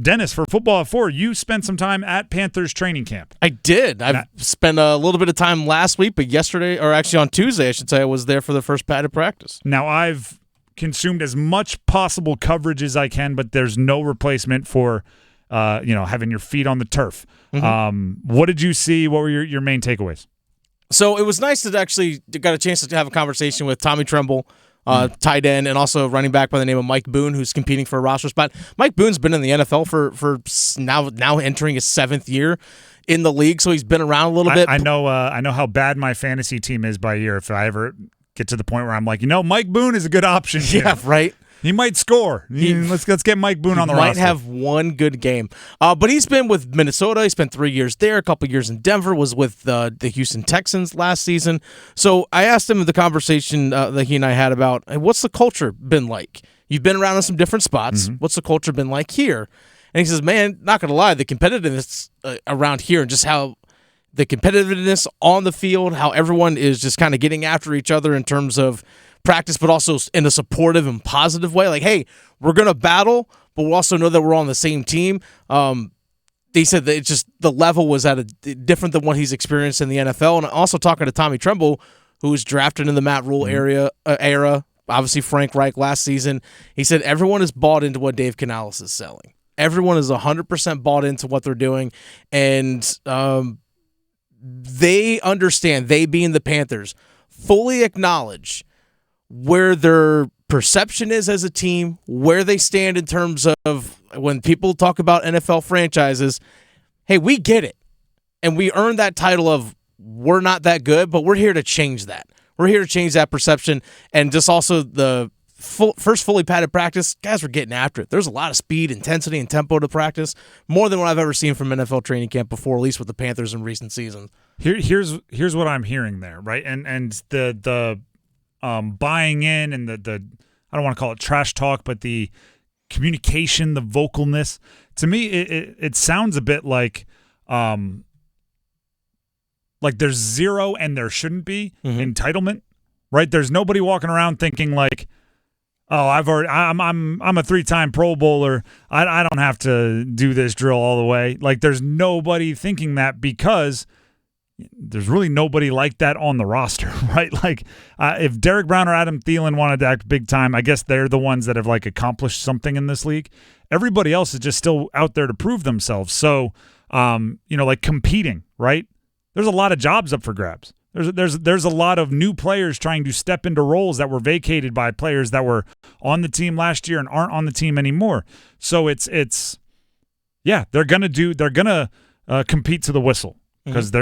Dennis, for Football at 4, you spent some time at Panthers training camp. I did. I've spent a little bit of time last week, but yesterday, or actually on Tuesday, I should say, I was there for the first padded practice. Now, I've consumed as much possible coverage as I can, but there's no replacement for having your feet on the turf. Mm-hmm. What did you see? What were your main takeaways? So it was nice to actually got a chance to have a conversation with Tommy Tremble, tight end, and also running back by the name of Mike Boone, who's competing for a roster spot. Mike Boone's been in the NFL for now entering his 7th year in the league, so he's been around a little bit. I know how bad my fantasy team is by year. If I ever get to the point where I'm like, Mike Boone is a good option here. Yeah, right. He might score. Let's get Mike Boone on the roster. Might have one good game. But he's been with Minnesota. He spent 3 years there, a couple years in Denver, was with the Houston Texans last season. So I asked him the conversation that he and I had about, hey, what's the culture been like? You've been around in some different spots. Mm-hmm. What's the culture been like here? And he says, man, not going to lie, the competitiveness around here and just how the competitiveness on the field, how everyone is just kind of getting after each other in terms of practice, but also in a supportive and positive way. Like, hey, we're going to battle, but we also know that we're on the same team. They said that it's just the level was different than what he's experienced in the NFL. And also talking to Tommy Tremble, who was drafted in the Matt Rule era, obviously Frank Reich last season. He said everyone is bought into what Dave Canales is selling. Everyone is 100% bought into what they're doing, and they understand, they being the Panthers, fully acknowledge where their perception is as a team, where they stand in terms of when people talk about NFL franchises. Hey, we get it. And we earned that title of we're not that good, but we're here to change that. We're here to change that perception. And just also the first fully padded practice, guys were getting after it. There's a lot of speed, intensity, and tempo to practice, more than what I've ever seen from NFL training camp before, at least with the Panthers in recent seasons. Here's what I'm hearing there, right? And the buying in and the I don't want to call it trash talk, but the communication, the vocalness, to me, it sounds a bit like there's zero and there shouldn't be entitlement, right? There's nobody walking around thinking like, oh, I'm a 3-time Pro Bowler. I don't have to do this drill all the way. Like, there's nobody thinking that because there's really nobody like that on the roster, right? Like, if Derek Brown or Adam Thielen wanted to act big time, I guess they're the ones that have like accomplished something in this league. Everybody else is just still out there to prove themselves. So, like competing, right? There's a lot of jobs up for grabs. There's a lot of new players trying to step into roles that were vacated by players that were on the team last year and aren't on the team anymore. So they're gonna compete to the whistle. Because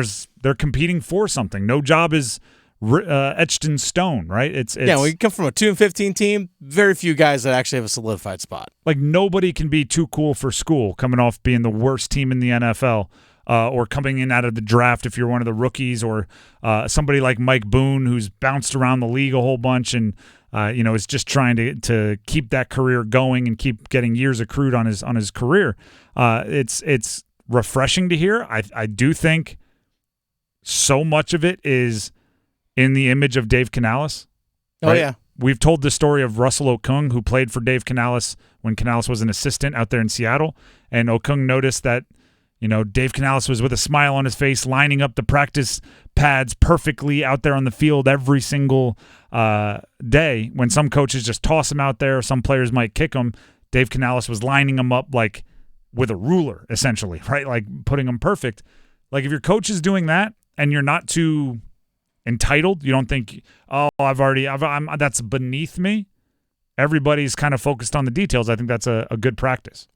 they're competing for something. No job is etched in stone, right? It's when you come from a 2-15 team, very few guys that actually have a solidified spot. Like, nobody can be too cool for school coming off being the worst team in the NFL, or coming in out of the draft if you're one of the rookies, or somebody like Mike Boone who's bounced around the league a whole bunch and is just trying to keep that career going and keep getting years accrued on his career. It's refreshing to hear. I do think so much of it is in the image of Dave Canales. Right? Oh, yeah. We've told the story of Russell Okung, who played for Dave Canales when Canales was an assistant out there in Seattle. And Okung noticed that, Dave Canales was with a smile on his face, lining up the practice pads perfectly out there on the field every single day. When some coaches just toss him out there, some players might kick him, Dave Canales was lining them up like with a ruler, essentially, right? Like putting them perfect. Like, if your coach is doing that and you're not too entitled, you don't think, oh, that's beneath me. Everybody's kind of focused on the details. I think that's a good practice.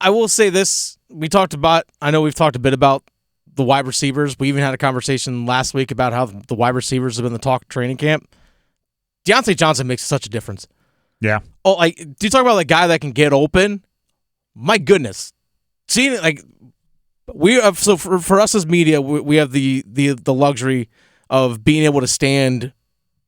I will say this. I know we've talked a bit about the wide receivers. We even had a conversation last week about how the wide receivers have been the talk of training camp. Deontay Johnson makes such a difference. Yeah. Oh, like, do you talk about the guy that can get open? My goodness, seeing it, like, we have, so for us as media, we have the luxury of being able to stand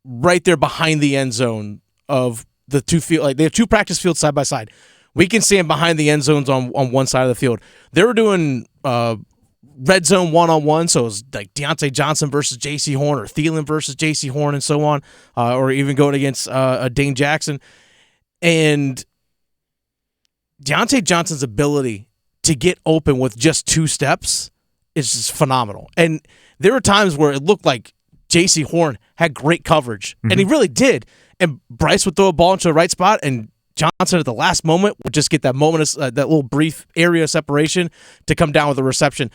right there behind the end zone of the two field. Like, they have two practice fields side by side. We can stand behind the end zones on one side of the field. They were doing red zone 1-on-1, so it was like Deontay Johnson versus J.C. Horn, or Thielen versus J.C. Horn, and so on, or even going against Dane Jackson, and Deontay Johnson's ability to get open with just 2 steps is just phenomenal. And there were times where it looked like J.C. Horn had great coverage, and he really did. And Bryce would throw a ball into the right spot, and Johnson at the last moment would just get that moment, that little brief area of separation to come down with a reception.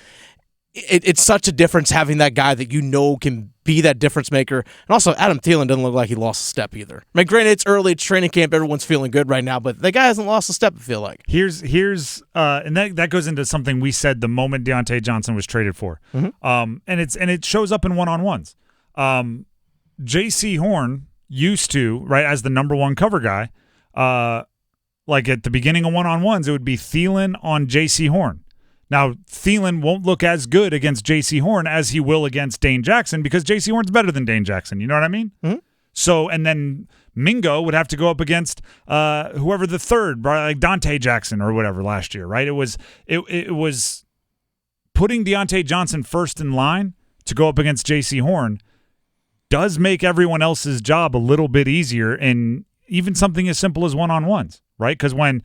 It's such a difference having that guy that can be that difference maker. And also, Adam Thielen doesn't look like he lost a step either. I mean, granted, it's early, it's training camp, everyone's feeling good right now, but the guy hasn't lost a step, I feel like. Here's and that goes into something we said the moment Deontay Johnson was traded for. And it shows up in one-on-ones. J.C. Horn used to, right, as the number 1 cover guy, like at the beginning of one-on-ones, it would be Thielen on J.C. Horn. Now, Thielen won't look as good against J.C. Horn as he will against Dane Jackson because J.C. Horn's better than Dane Jackson. You know what I mean? So, and then Mingo would have to go up against whoever the third, like Dante Jackson or whatever last year, right? It was putting Deontay Johnson first in line to go up against J.C. Horn does make everyone else's job a little bit easier in even something as simple as one-on-ones. Right, because when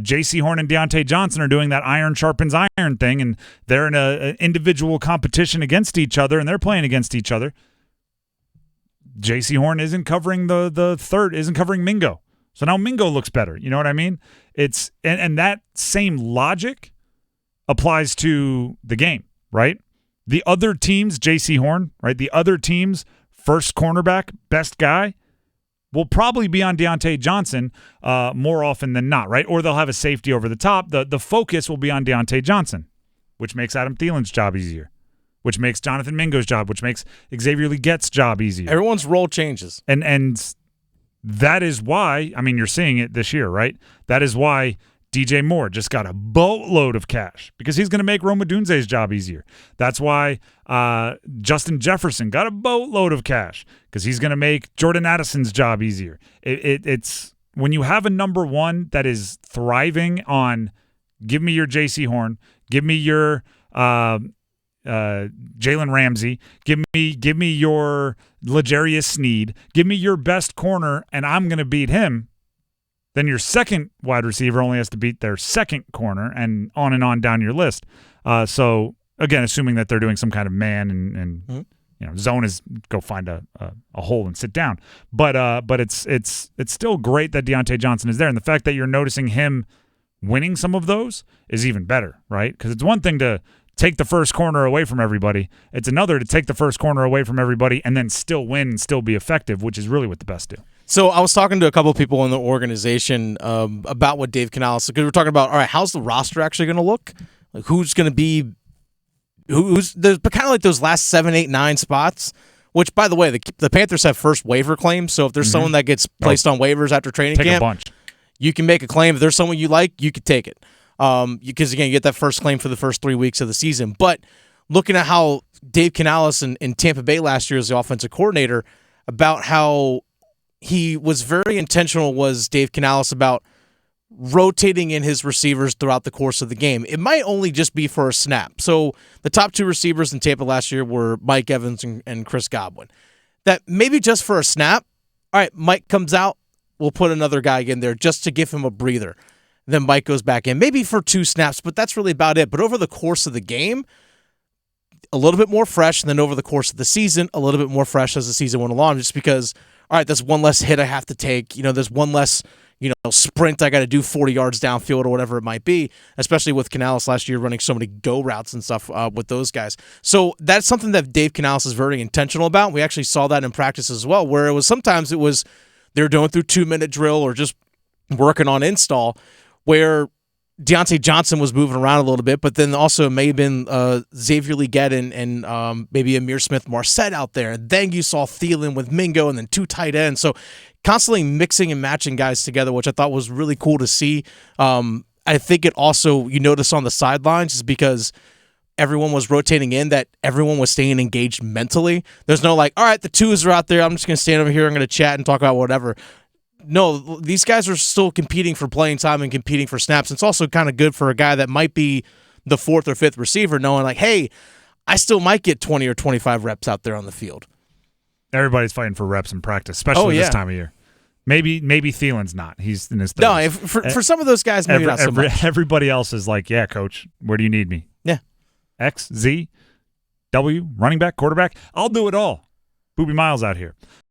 J.C. Horn and Deontay Johnson are doing that iron sharpens iron thing, and they're in an individual competition against each other, and they're playing against each other, J.C. Horn isn't covering the third, isn't covering Mingo. So now Mingo looks better. You know what I mean? It's and that same logic applies to the game, right? The other team's J.C. Horn, right? The other team's first cornerback, best guy, will probably be on Deontay Johnson more often than not, right? Or they'll have a safety over the top. The focus will be on Deontay Johnson, which makes Adam Thielen's job easier, which makes Jonathan Mingo's job, which makes Xavier Legette's job easier. Everyone's role changes. And that is why, I mean, you're seeing it this year, right? That is why DJ Moore just got a boatload of cash because he's going to make Rome Odunze's job easier. That's why Justin Jefferson got a boatload of cash because he's going to make Jordan Addison's job easier. It's when you have a number 1 that is thriving on give me your J.C. Horn, give me your Jalen Ramsey, give me your L'Jarius Sneed, give me your best corner, and I'm going to beat him. Then your second wide receiver only has to beat their second corner, and on down your list. So again, assuming that they're doing some kind of man and zone is go find a hole and sit down. But it's still great that Deontay Johnson is there, and the fact that you're noticing him winning some of those is even better, right? Because it's one thing to take the first corner away from everybody. It's another to take the first corner away from everybody and then still win and still be effective, which is really what the best do. So I was talking to a couple of people in the organization about what Dave Canales, because we're talking about, all right, how's the roster actually going to look? Like who's going to be who's there's kind of like those last 7, 8, 9 spots, which, by the way, the Panthers have first waiver claim. So if there's someone that gets placed on waivers after training camp, a bunch. You can make a claim. If there's someone you like, you could take it. Because, again, you get that first claim for the first 3 weeks of the season. But looking at how Dave Canales in Tampa Bay last year as the offensive coordinator, about how he was very intentional, was Dave Canales, about rotating in his receivers throughout the course of the game. It might only just be for a snap. So the top 2 receivers in Tampa last year were Mike Evans and Chris Godwin. That maybe just for a snap, all right, Mike comes out, we'll put another guy in there just to give him a breather. Then Mike goes back in, maybe for 2 snaps, but that's really about it. But over the course of the game, a little bit more fresh, and then over the course of the season, a little bit more fresh as the season went along, just because, all right, there's one less hit I have to take. There's one less, sprint I got to do 40 yards downfield or whatever it might be, especially with Canales last year running so many go routes and stuff with those guys. So that's something that Dave Canales is very intentional about. We actually saw that in practice as well, where sometimes they're going through 2-minute drill or just working on install, where Deontay Johnson was moving around a little bit, but then also it may have been Xavier Legette and maybe Amir Smith-Marset out there. And then you saw Thielen with Mingo and then 2 tight ends. So constantly mixing and matching guys together, which I thought was really cool to see. I think it also, you notice on the sidelines, is because everyone was rotating in, that everyone was staying engaged mentally. There's no like, all right, the 2s are out there, I'm just going to stand over here, I'm going to chat and talk about whatever. No, these guys are still competing for playing time and competing for snaps. It's also kind of good for a guy that might be the 4th or 5th receiver, knowing like, hey, I still might get 20 or 25 reps out there on the field. Everybody's fighting for reps in practice, especially this time of year. Maybe Thielen's not. He's in his 30s. No, for some of those guys, maybe not so much. Everybody else is like, yeah, coach, where do you need me? Yeah. X, Z, W, running back, quarterback. I'll do it all. Boobie Miles out here.